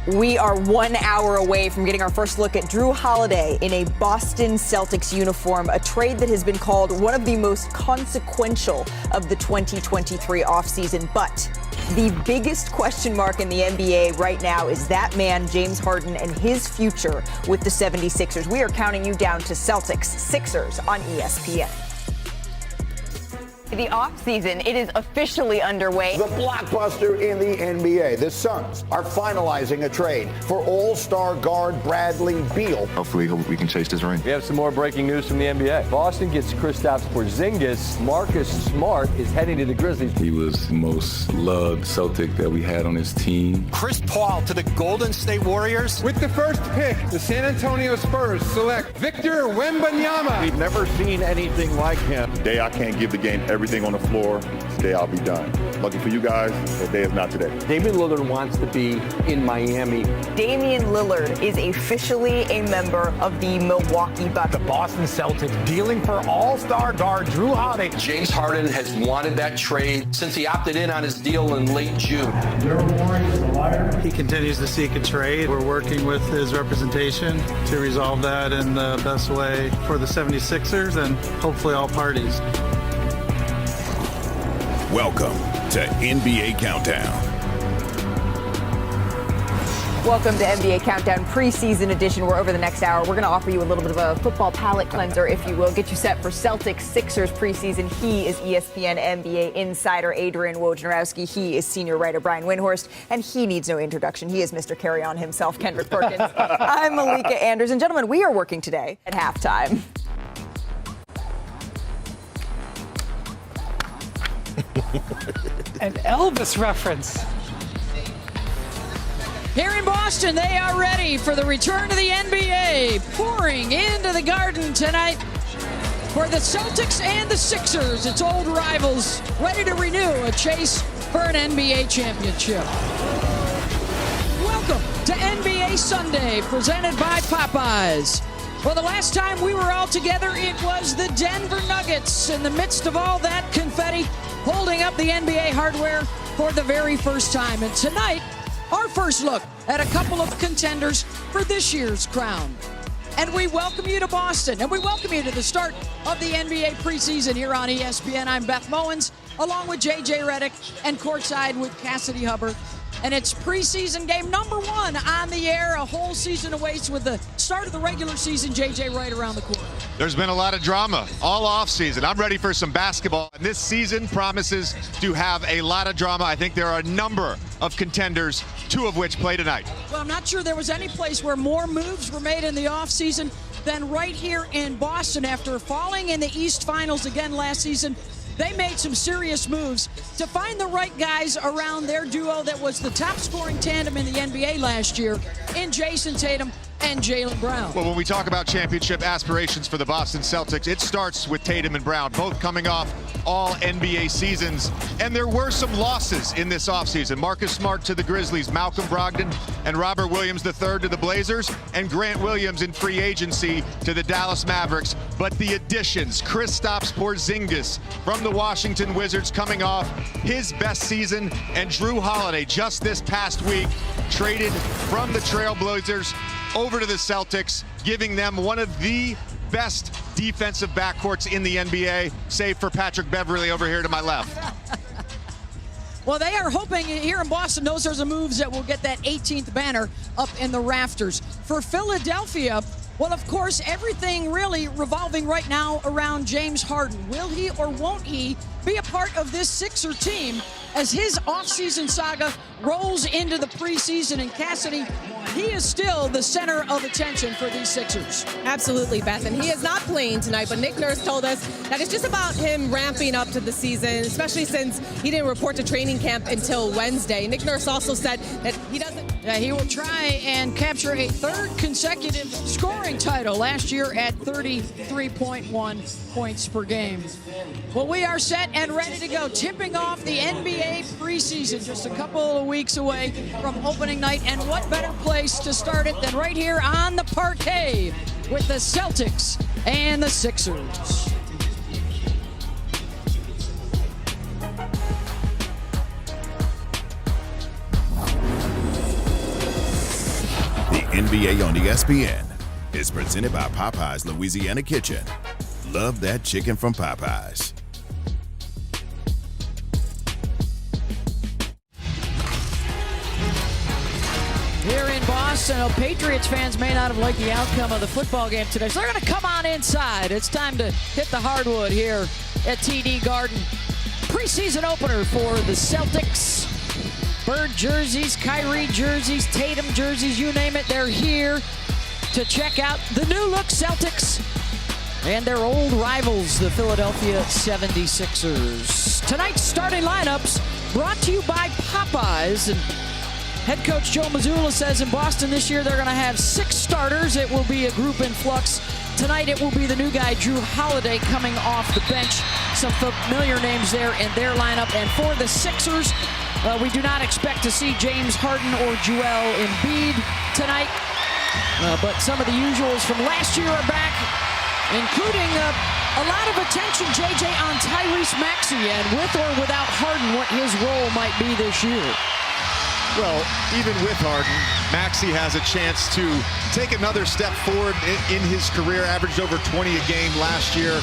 We are 1 hour away from getting our first look at Drew Holiday in a Boston Celtics uniform, a trade that has been called one of the most consequential of the 2023 offseason. But the biggest question mark in the NBA right now is that man, James Harden, and his future with the 76ers. We are counting you down to Celtics Sixers on ESPN. The offseason, it is officially underway. The blockbuster in the NBA. The Suns are finalizing a trade for all-star guard Bradley Beal. Hopefully we can chase this ring. We have some more breaking news from the NBA. Boston gets Kristaps Porzingis. Marcus Smart is heading to the Grizzlies. He was the most loved Celtic that we had on his team. Chris Paul to the Golden State Warriors. With the first pick, the San Antonio Spurs select Victor Wembanyama. We've never seen anything like him. Today I can't give the game everything on the floor. Today I'll be done. Lucky for you guys, that day is not today. Damian Lillard wants to be in Miami. Damian Lillard is officially a member of the Milwaukee Bucks. The Boston Celtics dealing for all-star guard Drew Holiday. James Harden has wanted that trade since he opted in on his deal in late June. He continues to seek a trade. We're working with his representation to resolve that in the best way for the 76ers and hopefully all parties. Welcome to NBA Countdown. Welcome to NBA Countdown preseason edition, where over the next hour, we're going to offer you a little bit of a football palate cleanser, if you will, get you set for Celtics Sixers preseason. He is ESPN NBA insider Adrian Wojnarowski. He is senior writer Brian Windhorst, and he needs no introduction. He is Mr. Carry-On himself, Kendrick Perkins. I'm Malika Anderson. Gentlemen, we are working today at halftime. An Elvis reference. Here in Boston, they are ready for the return to the NBA, pouring into the Garden tonight for the Celtics and the Sixers. It's old rivals ready to renew a chase for an NBA championship. Welcome to NBA Sunday, presented by Popeyes. Well, the last time we were all together, it was the Denver Nuggets in the midst of all that confetti, holding up the NBA hardware for the very first time. And tonight, our first look at a couple of contenders for this year's crown. And we welcome you to Boston, and we welcome you to the start of the NBA preseason here on ESPN. I'm Beth Mowens, along with JJ Redick and Courtside with Cassidy Hubbard. And it's preseason game number 1 on the air. A whole season awaits with the start of the regular season. JJ right around the corner. There's been a lot of drama all off season. I'm ready for some basketball. And this season promises to have a lot of drama. I think there are a number of contenders, 2 of which play tonight. Well, I'm not sure there was any place where more moves were made in the offseason than right here in Boston. After falling in the East Finals again last season, they made some serious moves to find the right guys around their duo that was the top scoring tandem in the NBA last year in Jason Tatum and Jaylen Brown. Well, when we talk about championship aspirations for the Boston Celtics, it starts with Tatum and Brown, both coming off all NBA seasons. And there were some losses in this offseason. Marcus Smart to the Grizzlies, Malcolm Brogdon and Robert Williams III to the Blazers, and Grant Williams in free agency to the Dallas Mavericks. But the additions, Kristaps Porzingis from the Washington Wizards coming off his best season, and Drew Holiday just this past week traded from the Trailblazers over to the Celtics, giving them one of the best defensive backcourts in the NBA, save for Patrick Beverley over here to my left. Well, they are hoping here in Boston, those are the moves that will get that 18th banner up in the rafters. For Philadelphia, well, of course, everything really revolving right now around James Harden. Will he or won't he be a part of this Sixer team as his offseason saga rolls into the preseason? And Cassidy, he is still the center of attention for these Sixers. Absolutely, Beth. And he is not playing tonight, but Nick Nurse told us that it's just about him ramping up to the season, especially since he didn't report to training camp until Wednesday. Nick Nurse also said that he doesn't... Yeah, he will try and capture a 3rd consecutive scoring title, last year at 33.1 points per game. Well, we are set and ready to go, tipping off the NBA preseason, just a couple of weeks away from opening night. And what better place to start it than right here on the parquet with the Celtics and the Sixers. NBA on ESPN is presented by Popeyes Louisiana Kitchen. Love that chicken from Popeyes. Here in Boston, Patriots fans may not have liked the outcome of the football game today, so they're going to come on inside. It's time to hit the hardwood here at TD Garden. Preseason opener for the Celtics. Bird jerseys, Kyrie jerseys, Tatum jerseys, you name it, they're here to check out the new look Celtics and their old rivals, the Philadelphia 76ers. Tonight's starting lineups brought to you by Popeyes. And head coach Joe Mazzulla says in Boston this year they're going to have 6 starters. It will be a group in flux. Tonight it will be the new guy, Drew Holiday, coming off the bench. Some familiar names there in their lineup. And for the Sixers, we do not expect to see James Harden or Joel Embiid tonight. But some of the usuals from last year are back, including a lot of attention, JJ, on Tyrese Maxey, and with or without Harden, what his role might be this year. Well, even with Harden, Maxey has a chance to take another step forward in his career, averaged over 20 a game last year.